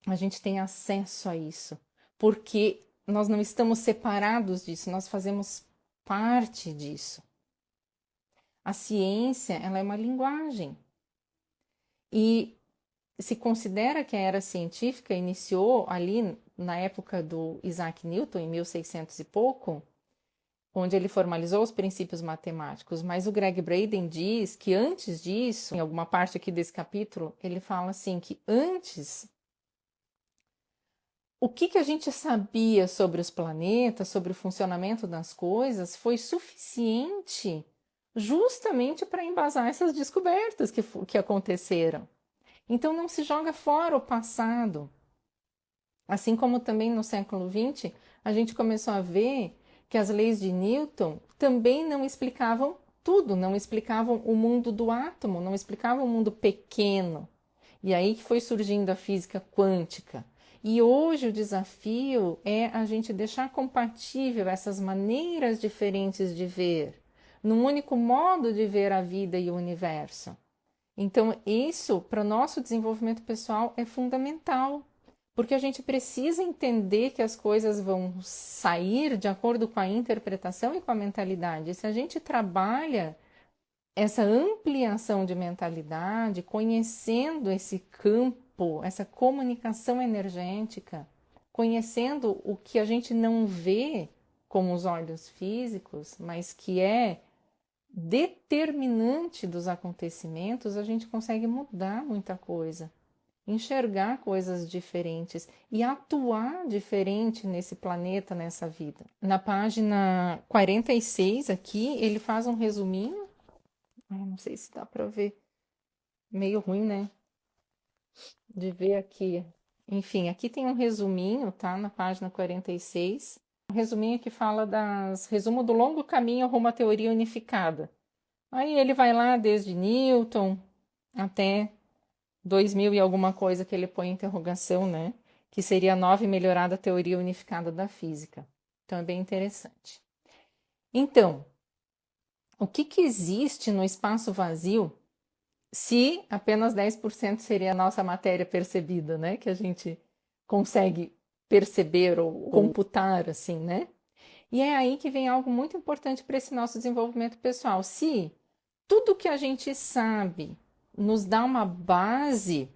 a gente tem acesso a isso, porque nós não estamos separados disso, nós fazemos parte disso. A ciência, ela é uma linguagem. E se considera que a era científica iniciou ali na época do Isaac Newton, em 1600 e pouco, onde ele formalizou os princípios matemáticos, mas o Greg Braden diz que antes disso, em alguma parte aqui desse capítulo, ele fala assim que antes, o que a gente sabia sobre os planetas, sobre o funcionamento das coisas, foi suficiente justamente para embasar essas descobertas que aconteceram. Então não se joga fora o passado. Assim como também no século XX, a gente começou a ver que as leis de Newton também não explicavam tudo, não explicavam o mundo do átomo, não explicavam o mundo pequeno. E aí que foi surgindo a física quântica. E hoje o desafio é a gente deixar compatível essas maneiras diferentes de ver, num único modo de ver a vida e o universo. Então, isso para o nosso desenvolvimento pessoal é fundamental, porque a gente precisa entender que as coisas vão sair de acordo com a interpretação e com a mentalidade. E se a gente trabalha essa ampliação de mentalidade, conhecendo esse campo, essa comunicação energética, conhecendo o que a gente não vê com os olhos físicos, mas que é determinante dos acontecimentos, a gente consegue mudar muita coisa, enxergar coisas diferentes e atuar diferente nesse planeta, nessa vida. Na página 46 aqui, ele faz um resuminho. Ai, não sei se dá para ver. Meio ruim, né? De ver aqui. Enfim, aqui tem um resuminho, tá? Na página 46. Um resuminho que fala resumo do longo caminho rumo à teoria unificada. Aí ele vai lá desde Newton até 2000 e alguma coisa que ele põe em interrogação, né? Que seria a nova e melhorada teoria unificada da física. Então é bem interessante. Então, o que existe no espaço vazio se apenas 10% seria a nossa matéria percebida, né? Que a gente consegue perceber ou computar, assim, né? E é aí que vem algo muito importante para esse nosso desenvolvimento pessoal. Se tudo que a gente sabe nos dá uma base,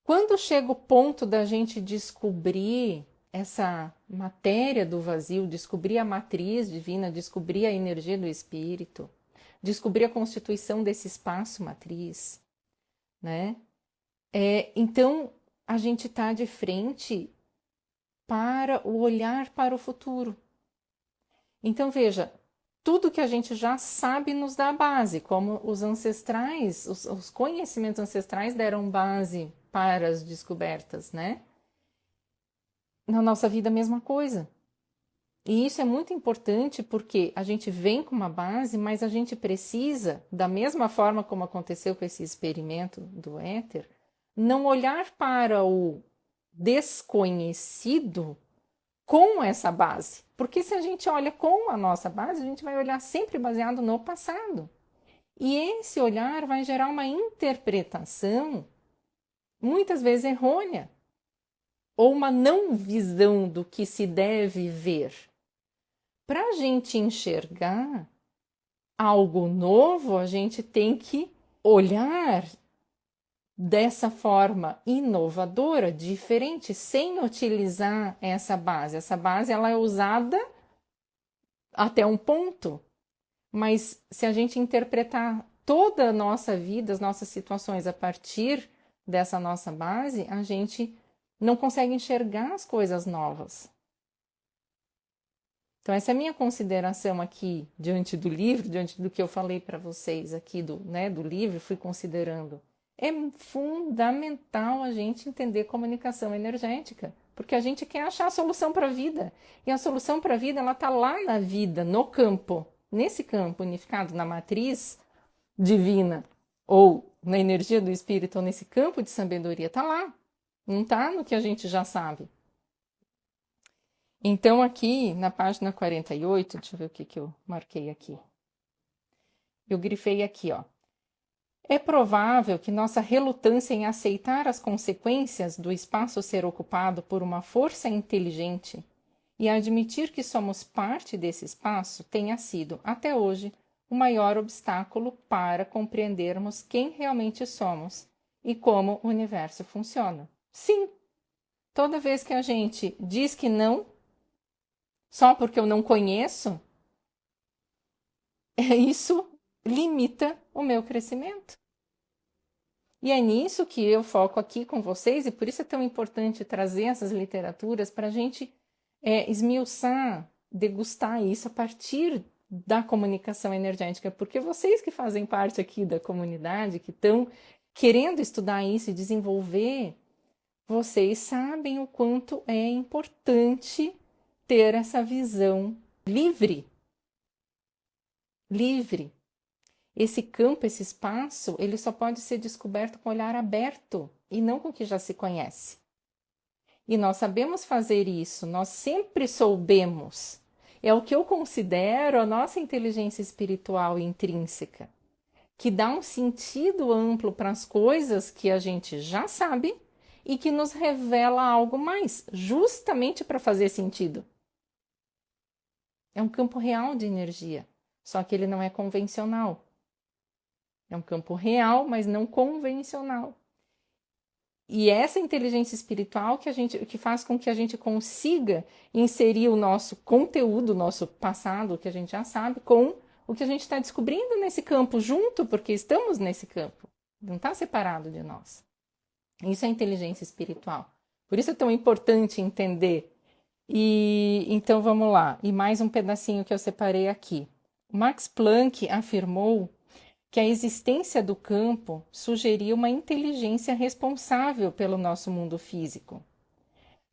quando chega o ponto da gente descobrir essa matéria do vazio, descobrir a matriz divina, descobrir a energia do espírito, descobrir a constituição desse espaço matriz, né? Então a gente está de frente para o olhar para o futuro. Então veja, tudo que a gente já sabe nos dá base, como os ancestrais, os conhecimentos ancestrais deram base para as descobertas, né? Na nossa vida, a mesma coisa. E isso é muito importante porque a gente vem com uma base, mas a gente precisa, da mesma forma como aconteceu com esse experimento do éter, não olhar para o desconhecido com essa base. Porque se a gente olha com a nossa base, a gente vai olhar sempre baseado no passado. E esse olhar vai gerar uma interpretação, muitas vezes errônea, ou uma não visão do que se deve ver. Para a gente enxergar algo novo, a gente tem que olhar dessa forma inovadora, diferente, sem utilizar essa base. Essa base ela é usada até um ponto, mas se a gente interpretar toda a nossa vida, as nossas situações a partir dessa nossa base, a gente não consegue enxergar as coisas novas. Então, essa é a minha consideração aqui diante do livro, diante do que eu falei para vocês aqui do livro, fui considerando. É fundamental a gente entender comunicação energética, porque a gente quer achar a solução para a vida. E a solução para a vida, ela está lá na vida, no campo, nesse campo unificado, na matriz divina, ou na energia do espírito, ou nesse campo de sabedoria, está lá. Não está no que a gente já sabe. Então, aqui na página 48, deixa eu ver o que eu marquei aqui. Eu grifei aqui, ó. É provável que nossa relutância em aceitar as consequências do espaço ser ocupado por uma força inteligente e admitir que somos parte desse espaço tenha sido, até hoje, o maior obstáculo para compreendermos quem realmente somos e como o universo funciona. Sim, toda vez que a gente diz que não, só porque eu não conheço, isso limita o meu crescimento. E é nisso que eu foco aqui com vocês, e por isso é tão importante trazer essas literaturas para a gente esmiuçar, degustar isso a partir da comunicação energética, porque vocês que fazem parte aqui da comunidade, que estão querendo estudar isso e desenvolver, vocês sabem o quanto é importante ter essa visão livre. Livre. Esse campo, esse espaço, ele só pode ser descoberto com o olhar aberto e não com o que já se conhece. E nós sabemos fazer isso, nós sempre soubemos. É o que eu considero a nossa inteligência espiritual intrínseca, que dá um sentido amplo para as coisas que a gente já sabe e que nos revela algo mais, justamente para fazer sentido. É um campo real de energia, só que ele não é convencional. É um campo real, mas não convencional. E essa inteligência espiritual que faz com que a gente consiga inserir o nosso conteúdo, o nosso passado, o que a gente já sabe, com o que a gente está descobrindo nesse campo junto, porque estamos nesse campo. Não está separado de nós. Isso é inteligência espiritual. Por isso é tão importante entender. E então vamos lá. E mais um pedacinho que eu separei aqui. Max Planck afirmou que a existência do campo sugeria uma inteligência responsável pelo nosso mundo físico.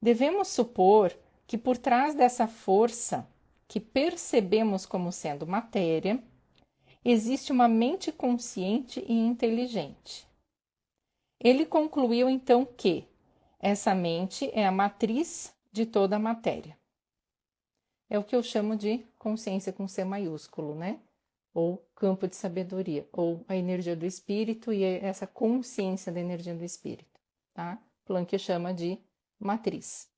Devemos supor que por trás dessa força, que percebemos como sendo matéria, existe uma mente consciente e inteligente. Ele concluiu então que essa mente é a matriz de toda a matéria. É o que eu chamo de consciência com C maiúsculo, né? Ou campo de sabedoria, ou a energia do espírito e essa consciência da energia do espírito, tá? Planck chama de matriz.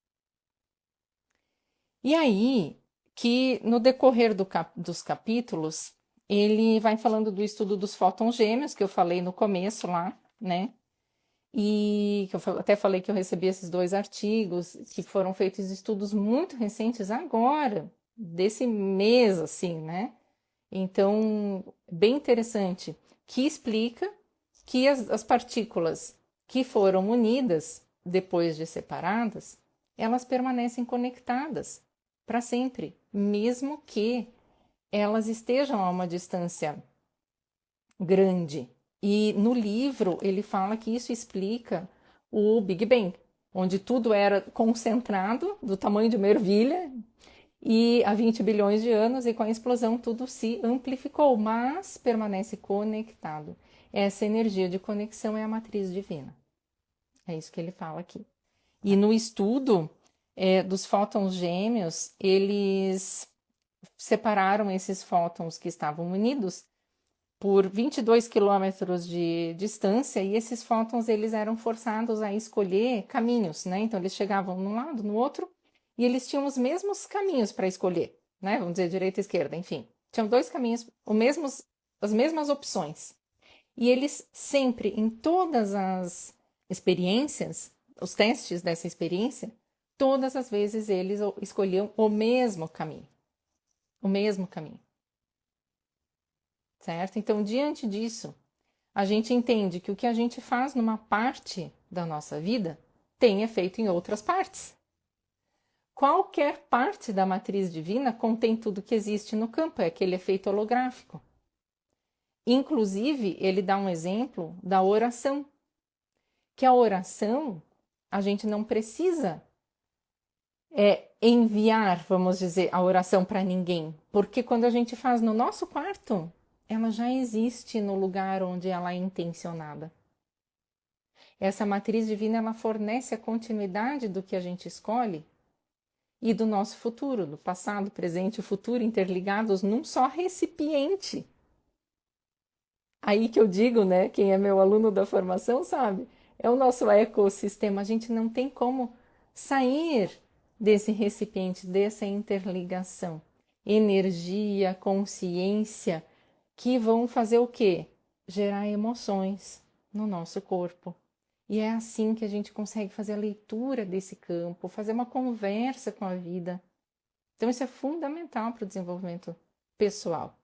E aí, que no decorrer dos capítulos, ele vai falando do estudo dos fótons gêmeos, que eu falei no começo lá, né? E que eu até falei que eu recebi esses 2 artigos, que foram feitos estudos muito recentes agora, desse mês, assim, né? Então, bem interessante, que explica que as partículas que foram unidas depois de separadas, elas permanecem conectadas para sempre, mesmo que elas estejam a uma distância grande. E no livro ele fala que isso explica o Big Bang, onde tudo era concentrado do tamanho de uma ervilha e há 20 bilhões de anos, e com a explosão tudo se amplificou, mas permanece conectado. Essa energia de conexão é a matriz divina. É isso que ele fala aqui. E no estudo dos fótons gêmeos, eles separaram esses fótons que estavam unidos por 22 quilômetros de distância, e esses fótons eles eram forçados a escolher caminhos, né? Então eles chegavam num lado, no outro, e eles tinham os mesmos caminhos para escolher, né? Vamos dizer, direita e esquerda, enfim. Tinham 2 caminhos, as mesmas opções. E eles sempre, em todas as experiências, os testes dessa experiência, todas as vezes eles escolhiam o mesmo caminho. O mesmo caminho. Certo? Então, diante disso, a gente entende que o que a gente faz numa parte da nossa vida tem efeito em outras partes. Qualquer parte da matriz divina contém tudo que existe no campo, é aquele efeito holográfico. Inclusive, ele dá um exemplo da oração, que a oração a gente não precisa enviar, vamos dizer, a oração para ninguém, porque quando a gente faz no nosso quarto, ela já existe no lugar onde ela é intencionada. Essa matriz divina, ela fornece a continuidade do que a gente escolhe e do nosso futuro, do passado, presente e futuro interligados num só recipiente. Aí que eu digo, né, quem é meu aluno da formação sabe, é o nosso ecossistema, a gente não tem como sair desse recipiente, dessa interligação. Energia, consciência, que vão fazer o quê? Gerar emoções no nosso corpo. E é assim que a gente consegue fazer a leitura desse campo, fazer uma conversa com a vida. Então, isso é fundamental para o desenvolvimento pessoal.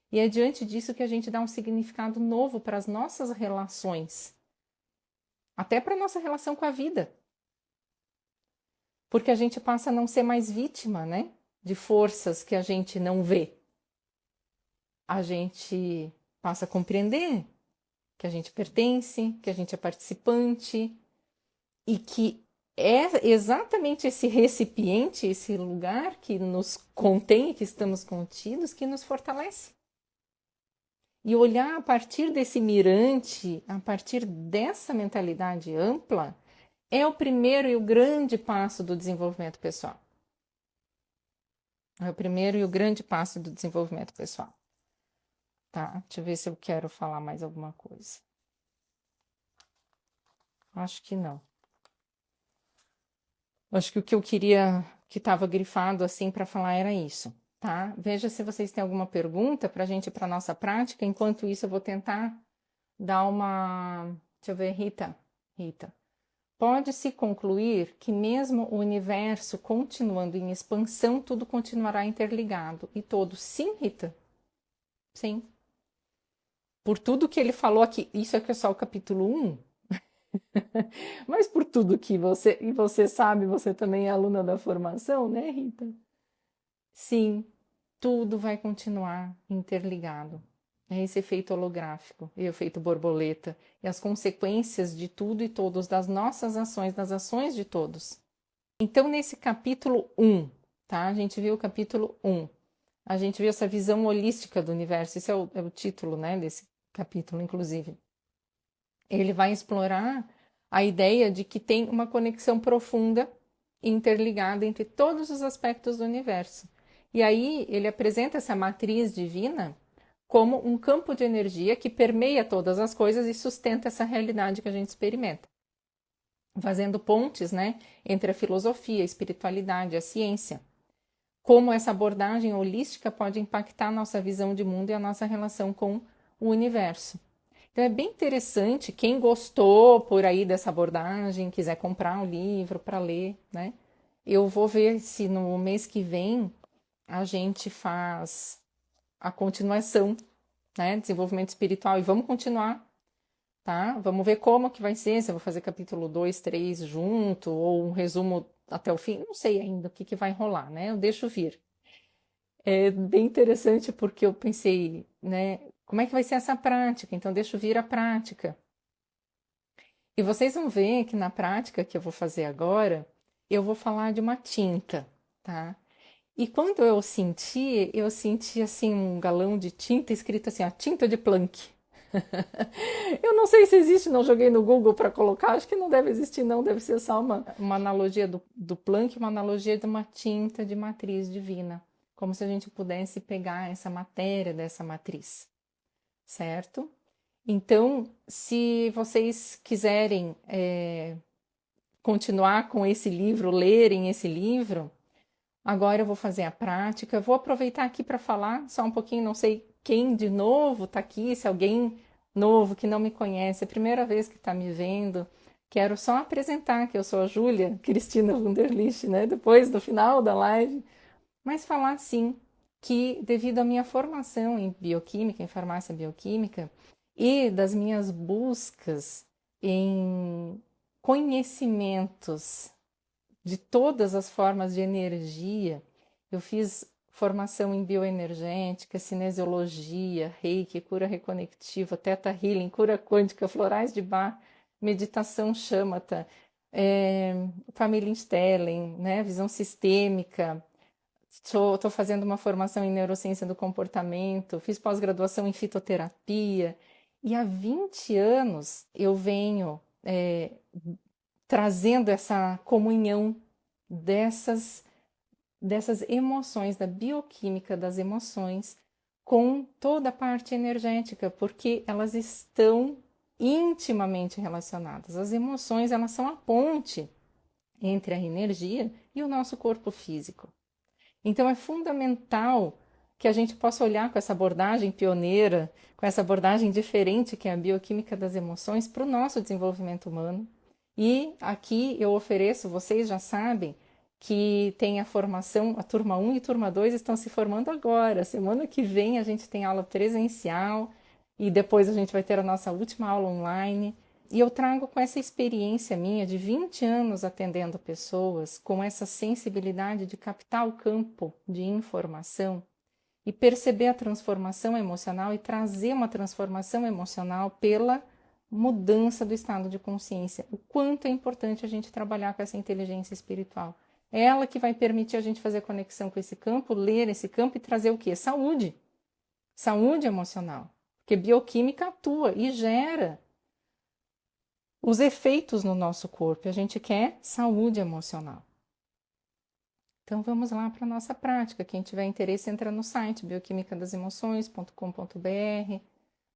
E é diante disso que a gente dá um significado novo para as nossas relações, até para a nossa relação com a vida. Porque a gente passa a não ser mais vítima, né, de forças que a gente não vê. a gente passa a compreender que a gente pertence, que a gente é participante e que é exatamente esse recipiente, esse lugar que nos contém, que estamos contidos, que nos fortalece. E olhar a partir desse mirante, a partir dessa mentalidade ampla, é o primeiro e o grande passo do desenvolvimento pessoal. É o primeiro e o grande passo do desenvolvimento pessoal. Tá? Deixa eu ver se eu quero falar mais alguma coisa. Acho que não. Acho que o que eu queria, que estava grifado assim para falar era isso, tá? Veja se vocês têm alguma pergunta para a gente ir para nossa prática. Enquanto isso, eu vou tentar dar uma. Deixa eu ver, Rita. Rita. Pode-se concluir que, mesmo o universo continuando em expansão, tudo continuará interligado. E todo. Sim, Rita? Sim. Por tudo que ele falou aqui, isso aqui é só o capítulo 1. Mas por tudo que você sabe, você também é aluna da formação, né, Rita? Sim, tudo vai continuar interligado. É esse efeito holográfico e o efeito borboleta e as consequências de tudo e todos, das nossas ações, das ações de todos. Então, nesse capítulo 1, tá? A gente viu o capítulo 1. A gente viu essa visão holística do universo. Esse é o título, né, desse capítulo, inclusive. Ele vai explorar a ideia de que tem uma conexão profunda e interligada entre todos os aspectos do universo. E aí ele apresenta essa matriz divina como um campo de energia que permeia todas as coisas e sustenta essa realidade que a gente experimenta, fazendo pontes, né, entre a filosofia, a espiritualidade, a ciência. Como essa abordagem holística pode impactar a nossa visão de mundo e a nossa relação com o universo. Então é bem interessante, quem gostou por aí dessa abordagem, quiser comprar o livro para ler, né? Eu vou ver se no mês que vem a gente faz a continuação, né? Desenvolvimento espiritual e vamos continuar, tá? Vamos ver como que vai ser, se eu vou fazer capítulo 2, 3 junto ou um resumo até o fim, não sei ainda o que que vai rolar, né? Eu deixo vir. É bem interessante porque eu pensei, né? Como é que vai ser essa prática? Então, deixa eu vir a prática. E vocês vão ver que na prática que eu vou fazer agora, eu vou falar de uma tinta, tá? E quando eu senti assim um galão de tinta escrito assim, a tinta de Planck. Eu não sei se existe, não joguei no Google para colocar, acho que não deve existir, não, deve ser só uma analogia do Planck, uma analogia de uma tinta de matriz divina, como se a gente pudesse pegar essa matéria dessa matriz, certo? Então, se vocês quiserem continuar com esse livro, lerem esse livro, agora eu vou fazer a prática. Eu vou aproveitar aqui para falar só um pouquinho, não sei quem de novo está aqui, se alguém novo que não me conhece, é a primeira vez que está me vendo. Quero só apresentar que eu sou a Júlia Cristina Wunderlich, né? Depois do final da live, mas falar sim que devido à minha formação em bioquímica, em farmácia bioquímica e das minhas buscas em conhecimentos de todas as formas de energia. Eu fiz formação em bioenergética, cinesiologia, reiki, cura reconectiva, teta healing, cura quântica, florais de Bach, meditação shamatha, família Stelling, né, visão sistêmica. Estou fazendo uma formação em neurociência do comportamento, fiz pós-graduação em fitoterapia e há 20 anos eu venho trazendo essa comunhão dessas emoções, da bioquímica das emoções, com toda a parte energética, porque elas estão intimamente relacionadas. As emoções, elas são a ponte entre a energia e o nosso corpo físico. Então é fundamental que a gente possa olhar com essa abordagem pioneira, com essa abordagem diferente que é a bioquímica das emoções para o nosso desenvolvimento humano. E aqui eu ofereço, vocês já sabem, que tem a formação, a turma 1 e turma 2 estão se formando agora. Semana que vem a gente tem aula presencial e depois a gente vai ter a nossa última aula online. E eu trago com essa experiência minha de 20 anos atendendo pessoas, com essa sensibilidade de captar o campo de informação e perceber a transformação emocional e trazer uma transformação emocional pela mudança do estado de consciência. O quanto é importante a gente trabalhar com essa inteligência espiritual. É ela que vai permitir a gente fazer conexão com esse campo, ler esse campo e trazer o quê? Saúde. Saúde emocional. Porque bioquímica atua e gera os efeitos no nosso corpo. A gente quer saúde emocional. Então vamos lá para a nossa prática. Quem tiver interesse, entra no site bioquimicadasemoções.com.br.